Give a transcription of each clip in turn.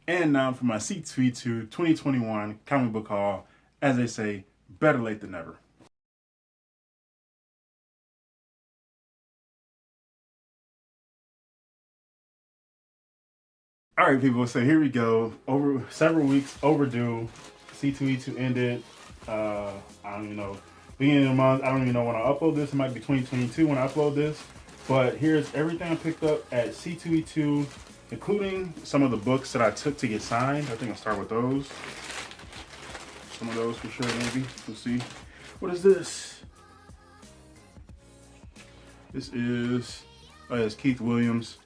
And now for my C2E2 2021 comic book haul. As they say, better late than never. All right, people. So here we go. Over several weeks overdue. C2E2 ended. I don't even know. Beginning of the month. I don't even know when I upload this. It might be 2022 when I upload this. But here's everything I picked up at C2E2, including some of the books that I took to get signed. I think I'll start with those. Some of those for sure, maybe. We'll see. What is this? This is, oh, it's Keith Williams,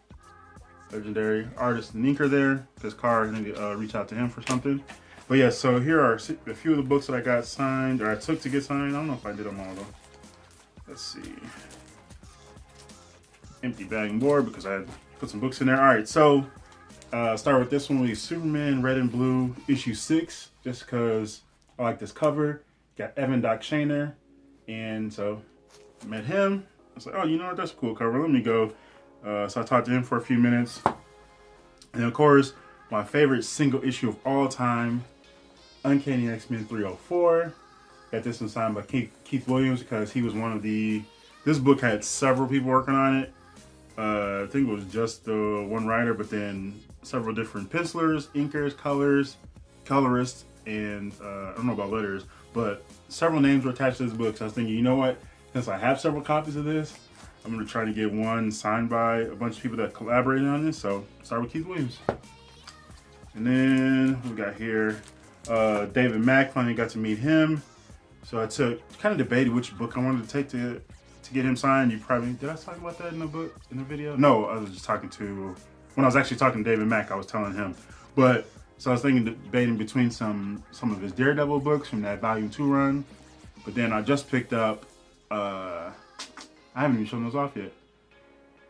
legendary artist and inker there. Because Carr, I need to reach out to him for something. But yeah, so here are a few of the books that I got signed, or I took to get signed. I don't know if I did them all though. Let's see. Empty bag and board because I had put some books in there. All right, so start with this one. We Superman Red and Blue issue 6, just because I like this cover. Got Evan Doc Shaner, and so met him. I was like, oh, you know what? That's a cool cover. Let me go. So I talked to him for a few minutes, and of course, my favorite single issue of all time, Uncanny X-Men 304. Got this one signed by Keith Williams because he was one of the. This book had several people working on it. I think it was just the one writer, but then several different pencilers, inkers, colorists, and I don't know about letters, but several names were attached to this book. So I was thinking, you know what? Since I have several copies of this, I'm going to try to get one signed by a bunch of people that collaborated on this. So start with Keith Williams. And then we got here David Mack. Finally got to meet him. So I kind of debated which book I wanted to take to get him signed. You probably, did I talk about that in the video? No, I was just talking to, when I was actually talking to David Mack, I was telling him. But, so I was debating between some of his Daredevil books from that Volume 2 run. But then I just picked up, I haven't even shown those off yet.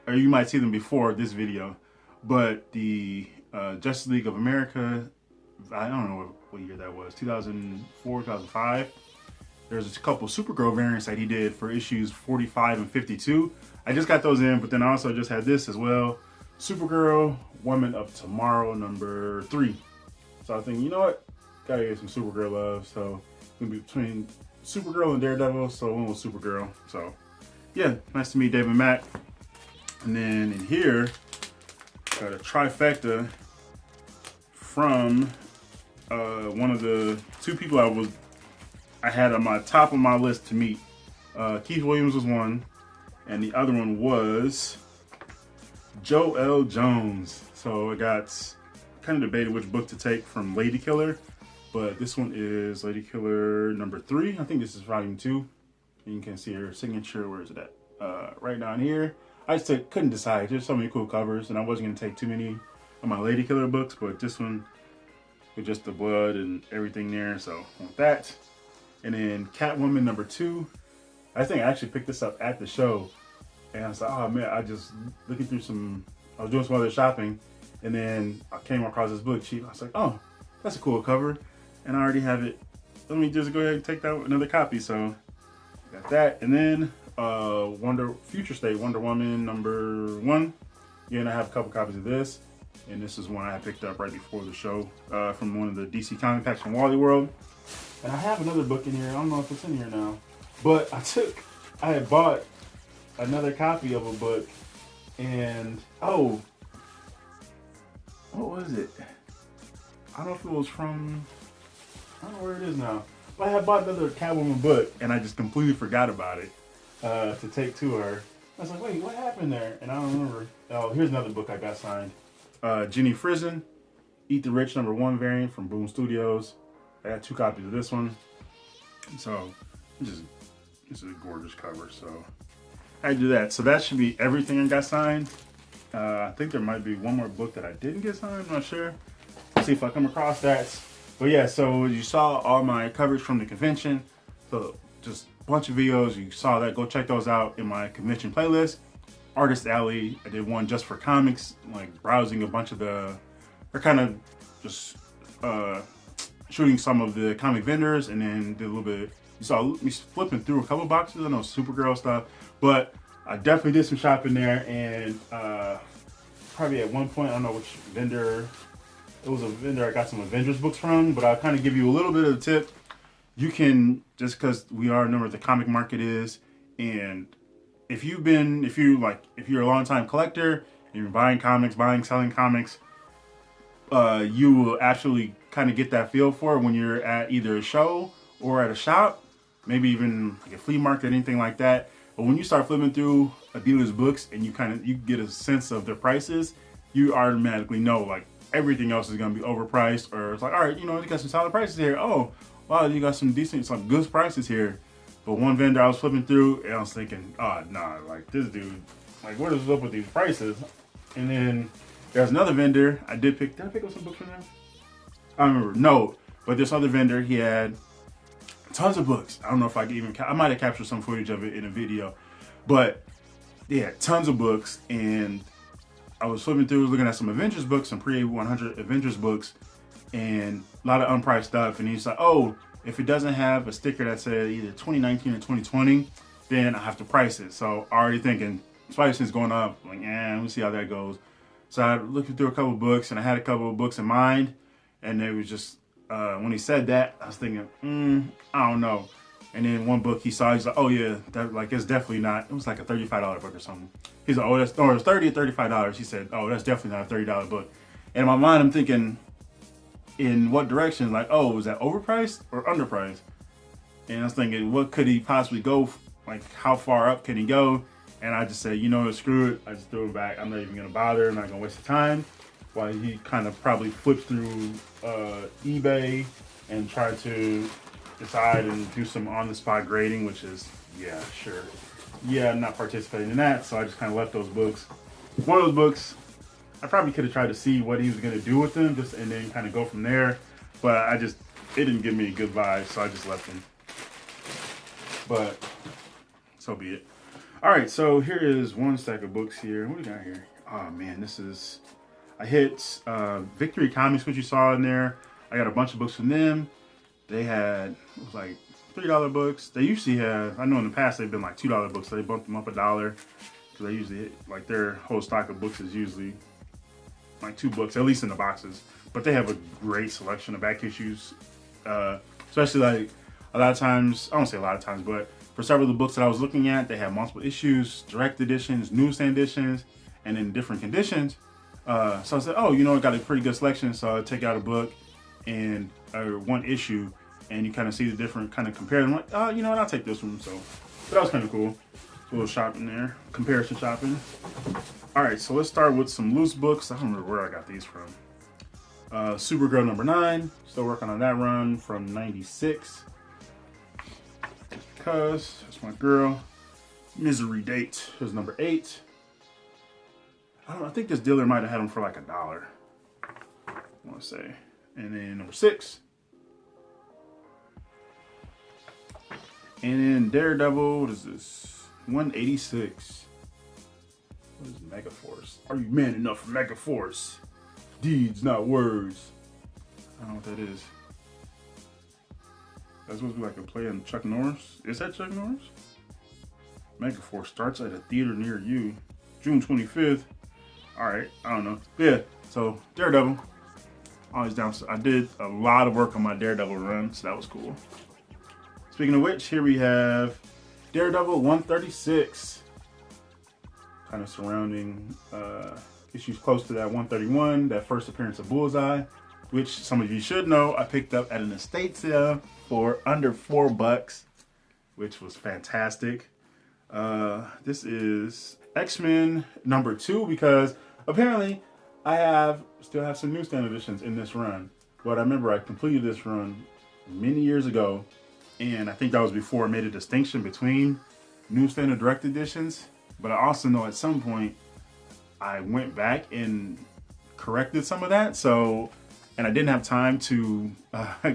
Or you might see them before this video. But the Justice League of America, I don't know what year that was, 2004, 2005. There's a couple Supergirl variants that he did for issues 45 and 52. I just got those in, but then I also just had this as well. Supergirl, Woman of Tomorrow, number 3. So I was thinking, you know what? Gotta get some Supergirl love. So it'll be between Supergirl and Daredevil, so one was Supergirl. So yeah, nice to meet David Mack. And then in here, got a trifecta from one of the two people I had on my top of my list to meet. Keith Williams was one, and the other one was Joel Jones. So I got kind of debated which book to take from Lady Killer, but this one is Lady Killer number 3. I think this is volume 2. And you can see her signature. Where is it at? Right down here. I just couldn't decide. There's so many cool covers, and I wasn't gonna take too many of my Lady Killer books, but this one with just the blood and everything there. So I want that. And then Catwoman number 2. I think I actually picked this up at the show. And I was like, oh man, I was doing some other shopping. And then I came across this book cheap. I was like, oh, that's a cool cover. And I already have it. Let me just go ahead and take that another copy. So got that. And then Future State Wonder Woman number 1. Again, I have a couple copies of this. And this is one I picked up right before the show from one of the DC comic packs from Wally World. And I have another book in here. I don't know if it's in here now. But I had bought another copy of a book. And, oh, what was it? I don't know if it was from, I don't know where it is now. But I had bought another Catwoman book, and I just completely forgot about it to take to her. I was like, wait, what happened there? And I don't remember. Oh, here's another book I got signed. Jenny Frison, Eat the Rich number 1 variant from Boom Studios. I got 2 copies of this one. So, this is a gorgeous cover. So, I do that. So, that should be everything I got signed. I think there might be one more book that I didn't get signed. I'm not sure. Let's see if I come across that. But yeah, so you saw all my coverage from the convention. So, just a bunch of videos. You saw that. Go check those out in my convention playlist. Artist Alley. I did one just for comics, like browsing a bunch of they're kind of just shooting some of the comic vendors, and then did a little bit. You saw me flipping through a couple boxes. I know Supergirl stuff, but I definitely did some shopping there, and probably at one point, I don't know which vendor it was a vendor I got some Avengers books from, but I'll kind of give you a little bit of a tip. You can, just because we are know what the comic market is, and if you're a long time collector and you're buying comics, selling comics, you will actually kind of get that feel for it when you're at either a show or at a shop, maybe even like a flea market, anything like that. But when you start flipping through a dealer's books and you get a sense of their prices, you automatically know like everything else is going to be overpriced, or it's like, all right, you got some solid prices here. Oh, wow, you got some good prices here. But one vendor I was flipping through and I was thinking, oh, nah, like this dude, like what is up with these prices? And then there's another vendor did I pick up some books from there? I don't remember. No, but this other vendor, he had tons of books. I don't know if I might have captured some footage of it in a video, but yeah, tons of books. And I was flipping through, looking at some Avengers books, some pre-100 Avengers books, and a lot of unpriced stuff. And he's like, oh, if it doesn't have a sticker that said either 2019 or 2020, then I have to price it. So already thinking, prices going up, like, let me see how that goes. So I looked through a couple of books, and I had a couple of books in mind, and it was just, when he said that, I was thinking, I don't know. And then one book he saw, he's like, oh yeah, it's definitely not, it was like a $35 book or something. He's like, oh, it's $30 or $35. He said, oh, that's definitely not a $30 book. And in my mind, I'm thinking, in what direction? Like, oh, was that overpriced or underpriced? And I was thinking, what could he possibly go, like how far up can he go? And I just said, screw it. I just threw it back. I'm not even gonna bother. I'm not gonna waste the time. While he kind of probably flipped through eBay and tried to decide and do some on-the-spot grading, which is, yeah, sure. Yeah, I'm not participating in that. So I just kind of left those books. One of those books, I probably could have tried to see what he was gonna do with them, and then kind of go from there. But it didn't give me a good vibe, so I just left them. But so be it. All right, so here is one stack of books here. What do we got here? Oh man, I hit Victory Comics, which you saw in there. I got a bunch of books from them. They had, it was like $3 books. They usually have, I know in the past they've been like $2 books, so they bumped them up $1. Because they usually hit, like their whole stock of books is usually like 2 books, at least in the boxes. But they have a great selection of back issues. Especially like a lot of times, I don't say a lot of times, but for several of the books that I was looking at, they have multiple issues, direct editions, newsstand editions, and in different conditions. So I said, oh, I got a pretty good selection. So I take out a book and one issue, and you kind of see the different, kind of compare them. Like, oh, you know what, I'll take this one. So that was kind of cool. A little shopping there, comparison shopping. All right, so let's start with some loose books. I don't remember where I got these from. Supergirl #9, still working on that run from '96. Because that's my girl. Misery Date is number 8. I don't know, I think this dealer might have had them for like $1, I want to say. And then number 6. And then Daredevil, what is this? 186. What is Megaforce? Are you man enough for Megaforce? Deeds, not words. I don't know what that is. That's supposed to be like a play on Chuck Norris. Is that Chuck Norris? Megaforce starts at a theater near you. June 25th. Alright, I don't know. Yeah, so Daredevil. Always down. I did a lot of work on my Daredevil run, so that was cool. Speaking of which, here we have Daredevil 136. Kind of surrounding issues close to that 131, that first appearance of Bullseye, which some of you should know I picked up at an estate sale for under $4, which was fantastic. This is X-Men #2 because apparently I still have some newsstand editions in this run. But I remember I completed this run many years ago, and I think that was before I made a distinction between newsstand and direct editions. But I also know at some point I went back and corrected some of that. And I didn't have time to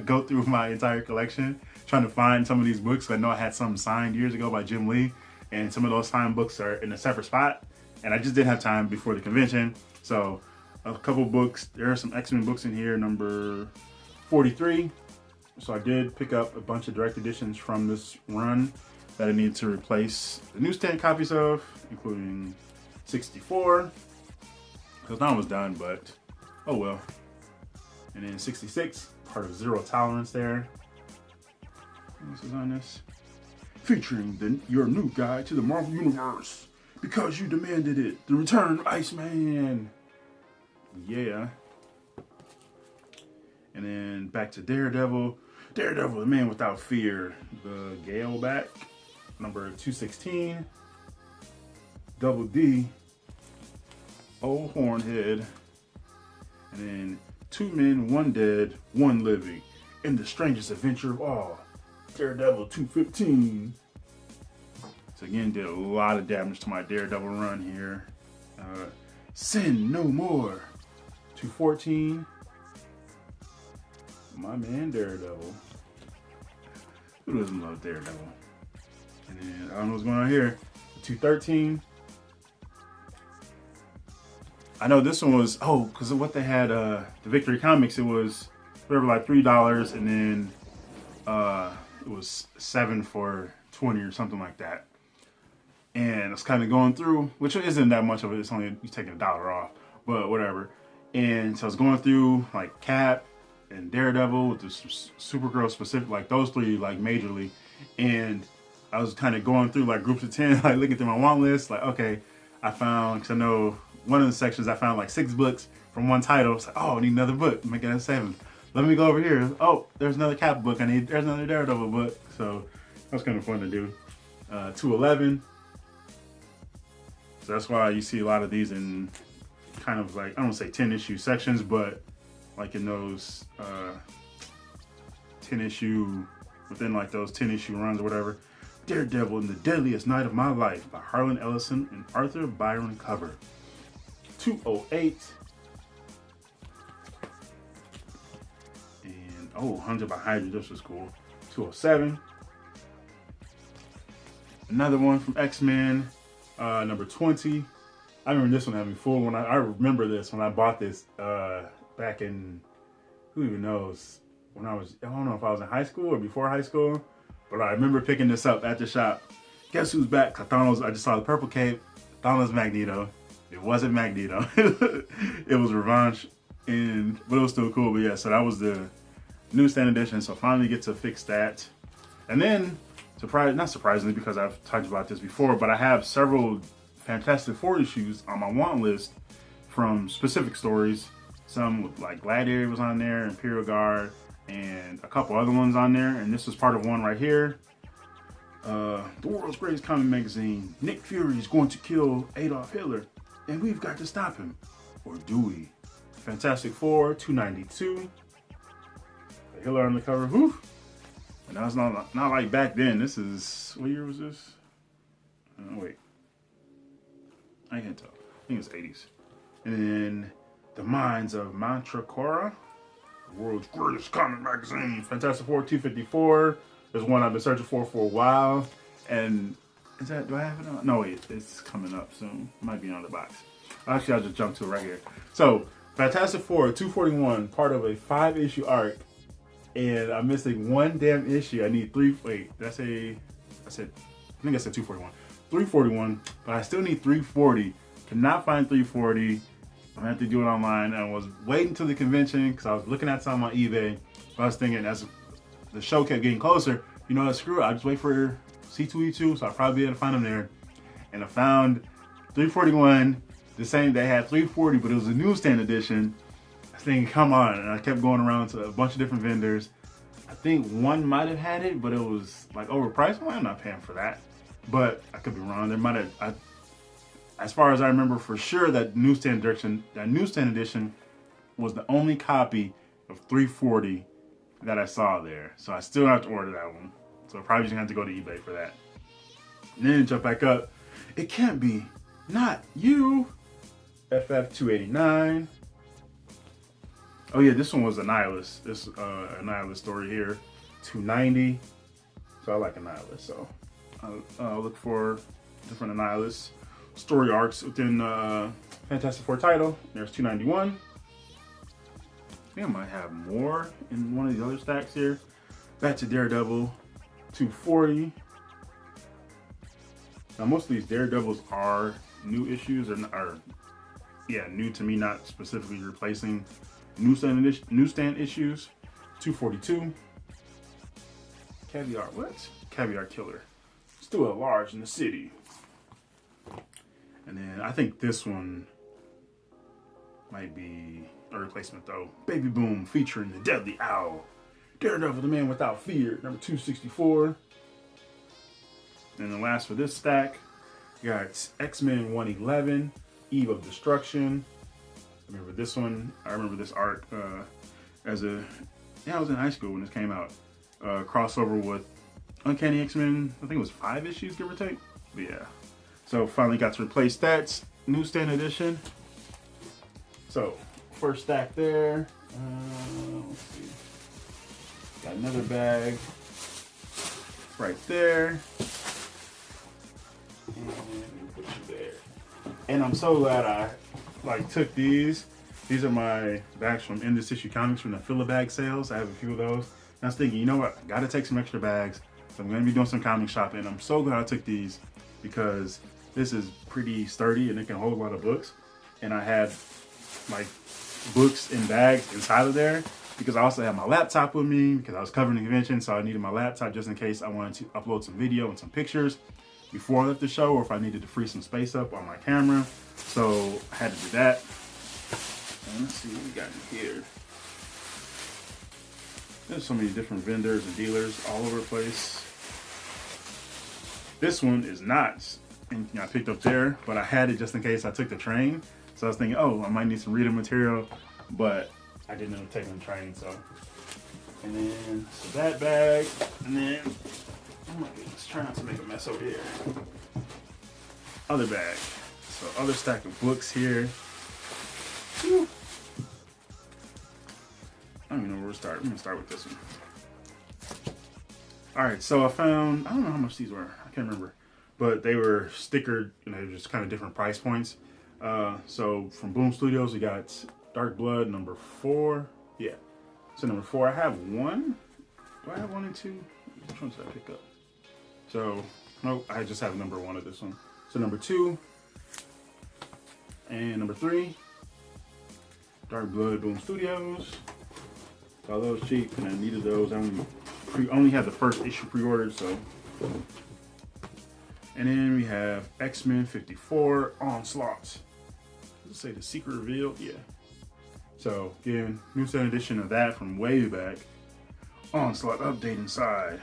go through my entire collection trying to find some of these books. I know I had some signed years ago by Jim Lee, and some of those signed books are in a separate spot. And I just didn't have time before the convention. So a couple books, there are some X-Men books in here, number 43. So I did pick up a bunch of direct editions from this run that I need to replace the newsstand copies of, including 64. Because that one was done, but oh well. And then 66, part of Zero Tolerance there. What else is on this? Featuring your new guide to the Marvel Universe. Because you demanded it. The Return of Iceman. Yeah. And then back to Daredevil. Daredevil, the Man Without Fear. The Gale back. Number 216. Double D. Old Hornhead. And then 2 Men, 1 Dead, 1 Living. In the strangest adventure of all. Daredevil 215. So again, did a lot of damage to my Daredevil run here. Sin No More 214. My man Daredevil. Who doesn't love Daredevil? And then I don't know what's going on here. 213. I know this one was, because of what they had, the Victory Comics, it was whatever, like $3, and then it was 7 for 20 or something like that. And it's kind of going through, which isn't that much of it. It's only you taking $1 off, but whatever. And so I was going through like Cap and Daredevil with the Supergirl specific, like those 3, like majorly. And I was kind of going through like groups of 10, like looking through my want list. Like, okay, I found, because I know one of the sections I found like 6 books from one title. It's like, I need another book. Make it a 7. Let me go over here. There's another Cap book. There's another Daredevil book. So that was kind of fun to do. 211. So that's why you see a lot of these in kind of like, I don't want to say 10 issue sections, but like in those 10 issue, within like those 10 issue runs or whatever. Daredevil in the Deadliest Night of My Life by Harlan Ellison and Arthur Byron cover. 208. And Hunted by Hydra, this was cool. 207. Another one from X-Men, number 20. I remember this one having me full when I remember this when I bought this back in, who even knows, when I don't know if I was in high school or before high school, but I remember picking this up at the shop. Guess who's back? I just saw the purple cape. I thought it was Magneto. It wasn't Magneto. It was Revanche, but it was still cool. But yeah, so that was the newsstand edition. So finally get to fix that. And then, not surprisingly, because I've talked about this before, but I have several Fantastic Four issues on my want list from specific stories. Some with like Gladiator was on there, Imperial Guard, and a couple other ones on there. And this was part of one right here. The world's greatest comic magazine. Nick Fury is going to kill Adolf Hitler, and we've got to stop him. Or do we? Fantastic Four, 292. Hitler on the cover. Whew. And that's not like back then. This is, what year was this? Wait. I can't tell. I think it's 80s. And then The Minds of Mantracora, the world's greatest comic magazine. Fantastic Four 254. There's one I've been searching for a while. And is that, do I have it on? No, wait, it's coming up soon. It might be on the box. Actually, I'll just jump to it right here. So, Fantastic Four 241, part of a 5-issue arc. And I'm missing one damn issue. I need 3. Wait, I think I said 241. 341, but I still need 340. Cannot find 340. I'm gonna have to do it online. I was waiting till the convention because I was looking at some on eBay. But I was thinking as the show kept getting closer, you know what, screw it. I'll just wait for C2E2, so I'll probably be able to find them there. And I found 341. The same, they had 340, but it was a newsstand edition. I was thinking, come on. And I kept going around to a bunch of different vendors. I think one might have had it, but it was like overpriced. Well, I'm not paying for that. But I could be wrong. There might have, as far as I remember for sure, that newsstand edition was the only copy of 340 that I saw there. So I still have to order that one. So I probably just have to go to eBay for that. And then jump back up. It can't be not you. FF289. Oh yeah, this one was Annihilus. This Annihilus story here. 290. So I like Annihilus. So I'll look for different Annihilus story arcs within Fantastic Four title. There's 291. I think I might have more in one of the other stacks here. Back to Daredevil, 240. Now most of these Daredevils are new issues, or new to me, not specifically replacing newsstand issues, 242. Caviar, what? Caviar Killer. Still at large in the city. And then I think this one might be a replacement though. Baby Boom featuring the Deadly Owl. Daredevil, the Man Without Fear, number 264. And the last for this stack, you got X-Men 111, Eve of Destruction. I remember this one. I remember this art I was in high school when this came out. Crossover with Uncanny X-Men. I think it was 5 issues, give or take. But yeah. So finally got to replace that. Newsstand edition. So first stack there. Let's see. Got another bag right there. And put you there. And I'm so glad I took these. These are my bags from In This Issue Comics from the Fill-A-Bag sales. I have a few of those. And I was thinking, you know what? I gotta take some extra bags. So I'm gonna be doing some comic shopping. I'm so glad I took these because this is pretty sturdy and it can hold a lot of books. And I had like books in bags inside of there because I also had my laptop with me because I was covering the convention. So I needed my laptop just in case I wanted to upload some video and some pictures before I left the show, or if I needed to free some space up on my camera. So I had to do that. And let's see what we got in here. There's so many different vendors and dealers all over the place. This one is not anything I picked up there, but I had it just in case I took the train. So I was thinking, oh, I might need some reading material, but I didn't end up taking the train, so. And then so that bag, and then, oh my goodness, try not to make a mess over here. Other bag. So other stack of books here. Whew. I don't even know where to start. I'm gonna start with this one. All right, so I found, I don't know how much these were. I can't remember, but they were stickered and they're just kind of different price points. So from Boom Studios, we got Dark Blood number 4. Yeah, so number 4. I have one. Do I have 1 and 2? Which one did I pick up? So, nope, I just have number 1 of this one. So number 2 and number 3, Dark Blood, Boom Studios. Saw those cheap and I needed those. I only had the first issue pre-ordered, so. And then we have X-Men 54 Onslaught. Does it say the secret revealed? Yeah. So again, newsstand edition of that from way back. Onslaught update inside.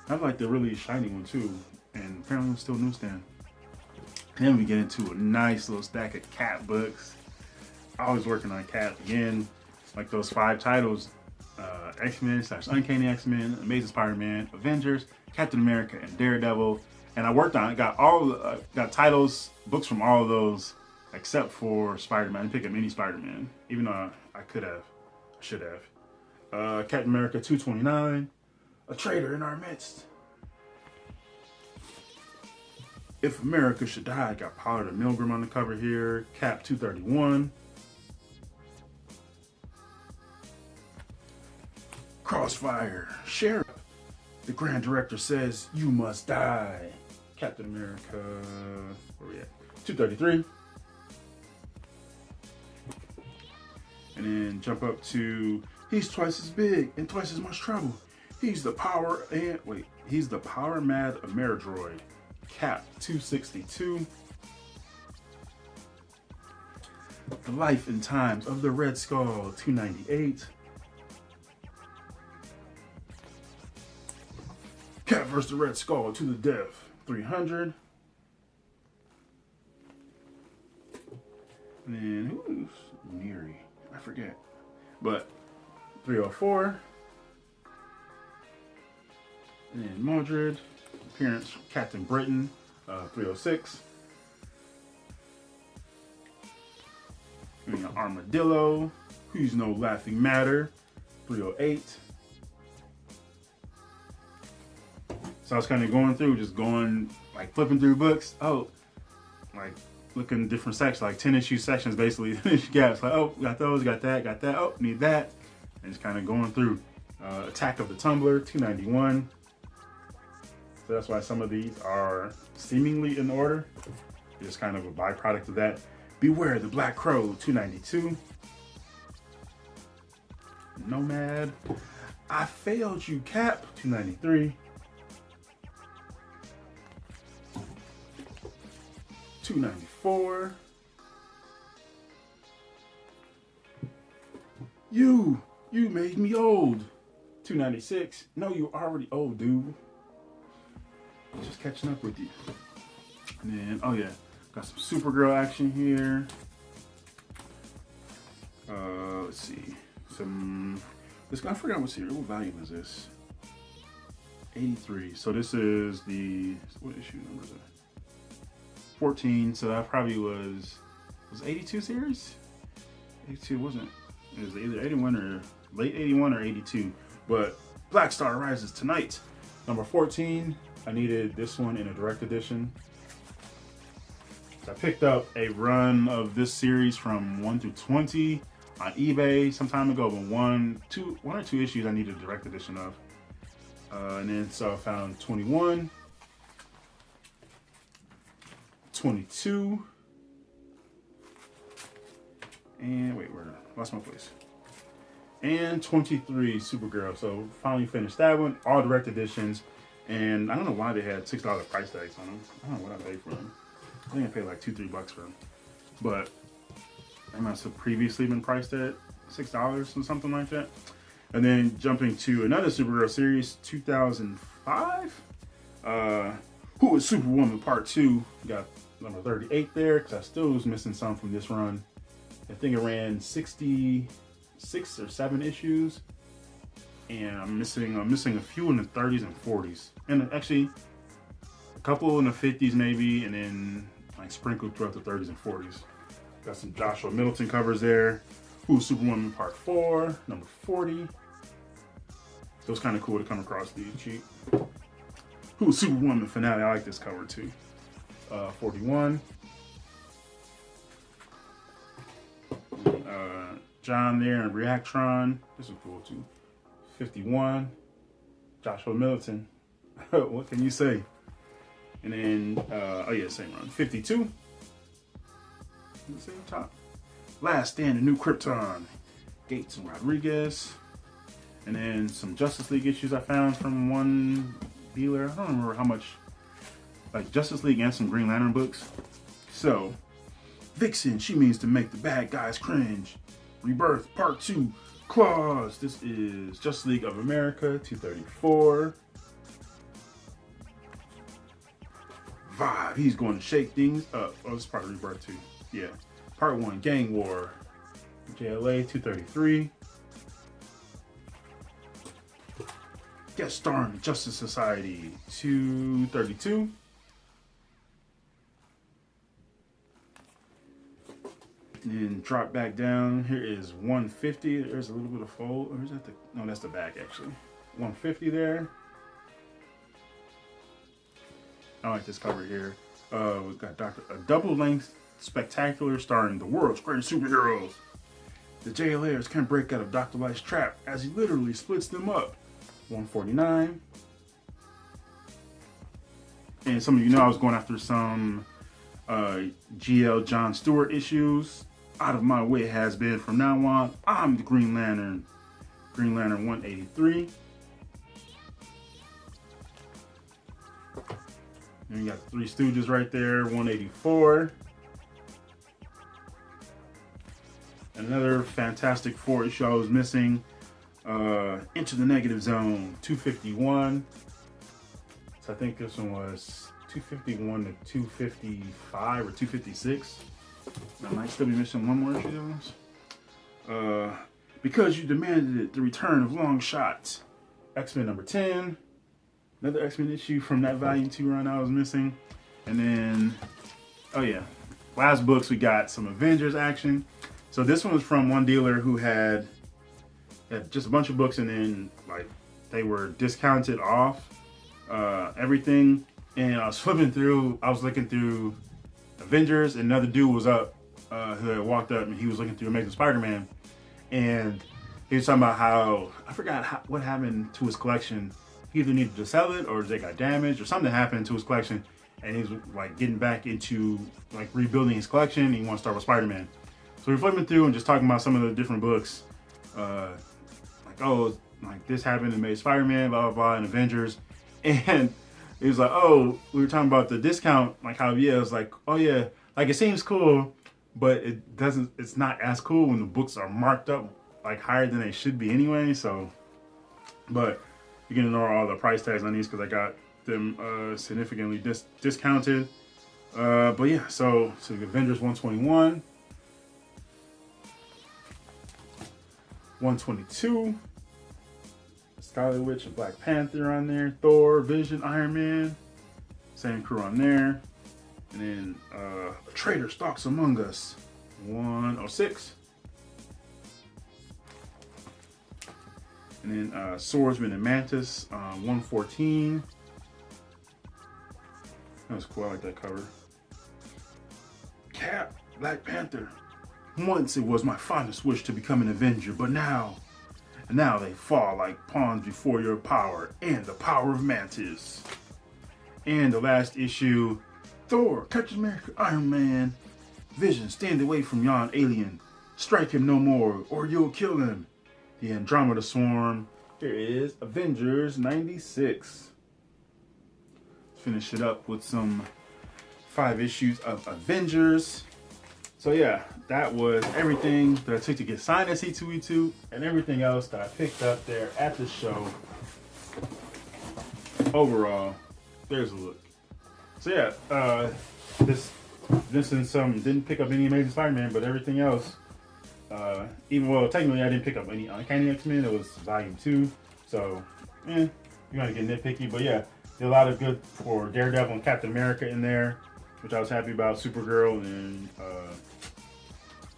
I like the really shiny one too, and apparently it's still newsstand. Then we get into a nice little stack of Cat books. Always working on Cat again, like those 5 titles: X-Men / Uncanny X-Men, Amazing Spider-Man, Avengers, Captain America, and Daredevil. And I worked on it, got titles, books from all of those, except for Spider-Man. I didn't pick up any Spider-Man, even though I should have. Captain America 229, a traitor in our midst. If America Should Die, I got Pollard and Milgram on the cover here. Cap 231. Crossfire, Sheriff. The Grand Director says you must die. Captain America, where we at? 233. And then jump up to, he's twice as big and twice as much trouble. He's the power mad Ameridroid. Cap 262. The Life and Times of the Red Skull 298. Cat vs. the Red Skull to the death 300. And then who's Neri? I forget. But 304. And then Mildred. Appearance Captain Britain 306. And then Armadillo. Who's No Laughing Matter 308. So I was kind of going through, like flipping through books. Oh, like looking at different sections, like 10 issue sections basically. Gaps, like, oh, got those, got that, oh, need that. And just kind of going through. Attack of the Tumbler 291. So that's why some of these are seemingly in order. It's kind of a byproduct of that. Beware the Black Crow 292. Nomad. I failed you, Cap. 293. 294. You made me old. 296. No, you're already old, dude. Just catching up with you. And then, oh yeah, got some Supergirl action here. Let's see. I forgot what series. What volume is this? 83. So this is the, what issue number is it? 14. So that probably was 82 series? 82 wasn't. It was either 81 or late 81 or 82. But Black Star Rises tonight. Number 14. I needed this one in a direct edition. So I picked up a run of this series from 1 through 20 on eBay some time ago, but one or two issues I needed a direct edition of. And then so I found 21, 22, and wait, where lost my place. And 23 Supergirl. So finally finished that one, all direct editions. And I don't know why they had $6 price tags on them. I don't know what I paid for them. I think I paid like $2-3 for them. But they must have previously been priced at $6 or something like that. And then jumping to another Supergirl series, 2005. Who is Superwoman Part 2? Got number 38 there, because I still was missing some from this run. I think it ran 66 or 7 issues. And I'm missing a few in the 30s and 40s. And actually, a couple in the 50s maybe, and then like sprinkled throughout the 30s and 40s. Got some Joshua Middleton covers there. Who's Superwoman Part 4, number 40. So it's kind of cool to come across these cheap. Who's Superwoman finale? I like this cover too. 41. John there and Reactron. This is cool too. 51. Joshua Middleton. What can you say? And then, oh yeah, same run. 52. Same top. Last Stand, the New Krypton. Gates and Rodriguez. And then some Justice League issues I found from one dealer. I don't remember how much. Like Justice League and some Green Lantern books. So, Vixen, she means to make the bad guys cringe. Rebirth, Part 2. Claws. This is Justice League of America, 234. Vibe, he's going to shake things up. Oh, this is part of Rebirth 2. Yeah. Part 1, Gang War. JLA, 233. Guest starring Justice Society, 232. And then drop back down. Here is 150. There's a little bit of fold. Or is that the? No, that's the back actually. 150 there. I like this cover here. We've got a double-length spectacular starring the world's greatest superheroes. The JLAers can't break out of Dr. Light's trap as he literally splits them up. 149. And some of you know I was going after some GL John Stewart issues. Out of My Way has been from now on. I'm the Green Lantern. Green Lantern 183. And you got the Three Stooges right there, 184. Another Fantastic Four issue I was missing. Into the Negative Zone, 251. So I think this one was 251 to 255 or 256. I might still be missing one more issue of those. Because You Demanded It, The Return of Long Shot. X-Men number 10. Another X-Men issue from that Volume 2 run I was missing. And then, oh yeah, last books we got some Avengers action. So this one was from one dealer who had just a bunch of books, and then like they were discounted off everything. And I was flipping through, I was looking through Avengers, and another dude was up who had walked up, and he was looking through Amazing Spider-Man, and he was talking about how, I forgot what happened to his collection. He either needed to sell it or they got damaged or something happened to his collection, and he's like getting back into like rebuilding his collection, and he wants to start with Spider-Man. So we're flipping through and just talking about some of the different books. like, oh, like this happened and made Spider-Man, blah, blah, blah, and Avengers. And it was like, oh, we were talking about the discount, like how, yeah, it was like, oh yeah, like it seems cool, but it's not as cool when the books are marked up like higher than they should be anyway. So, but you can ignore all the price tags on these because I got them significantly discounted. But yeah, so Avengers 121, 122, Scarlet Witch and Black Panther on there, Thor, Vision, Iron Man, same crew on there. And then A Traitor Stalks Among Us, 106. And then Swordsman and Mantis, 114. That was cool, I like that cover. Cap, Black Panther. Once it was my fondest wish to become an Avenger, but now they fall like pawns before your power and the power of Mantis. And the last issue, Thor, Captain America, Iron Man, Vision, stand away from yon alien. Strike him no more, or you'll kill him. The Andromeda Swarm. Here is Avengers 96. Let's finish it up with some 5 issues of Avengers. So yeah, that was everything that I took to get signed at C2E2 and everything else that I picked up there at the show. Overall, there's a look. So yeah, this is some, didn't pick up any Amazing Spider-Man, but everything else, even, well, technically I didn't pick up any Uncanny X-Men. It was volume 2. So, you gotta get nitpicky, but yeah, did a lot of good for Daredevil and Captain America in there, which I was happy about. Supergirl and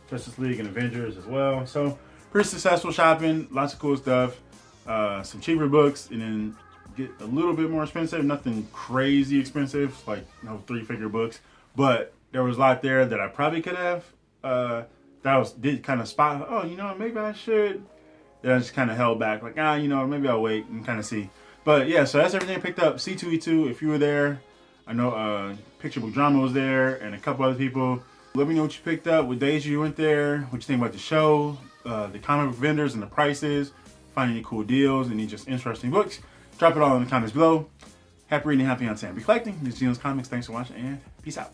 Justice League and Avengers as well. So pretty successful shopping, lots of cool stuff, some cheaper books, and then get a little bit more expensive, nothing crazy expensive, like no 3-figure books, but there was a lot there that I probably could have, did kind of spot, oh, you know, maybe I should. Then I just kind of held back, like, you know, maybe I'll wait and kind of see. But yeah, so that's everything I picked up. C2E2, if you were there, I know Picture Book Drama was there and a couple other people. Let me know what you picked up, what days you went there, what you think about the show, the comic book vendors and the prices, find any cool deals, any just interesting books. Drop it all in the comments below. Happy reading, happy hunting, happy collecting. This is Geno's Comics. Thanks for watching and peace out.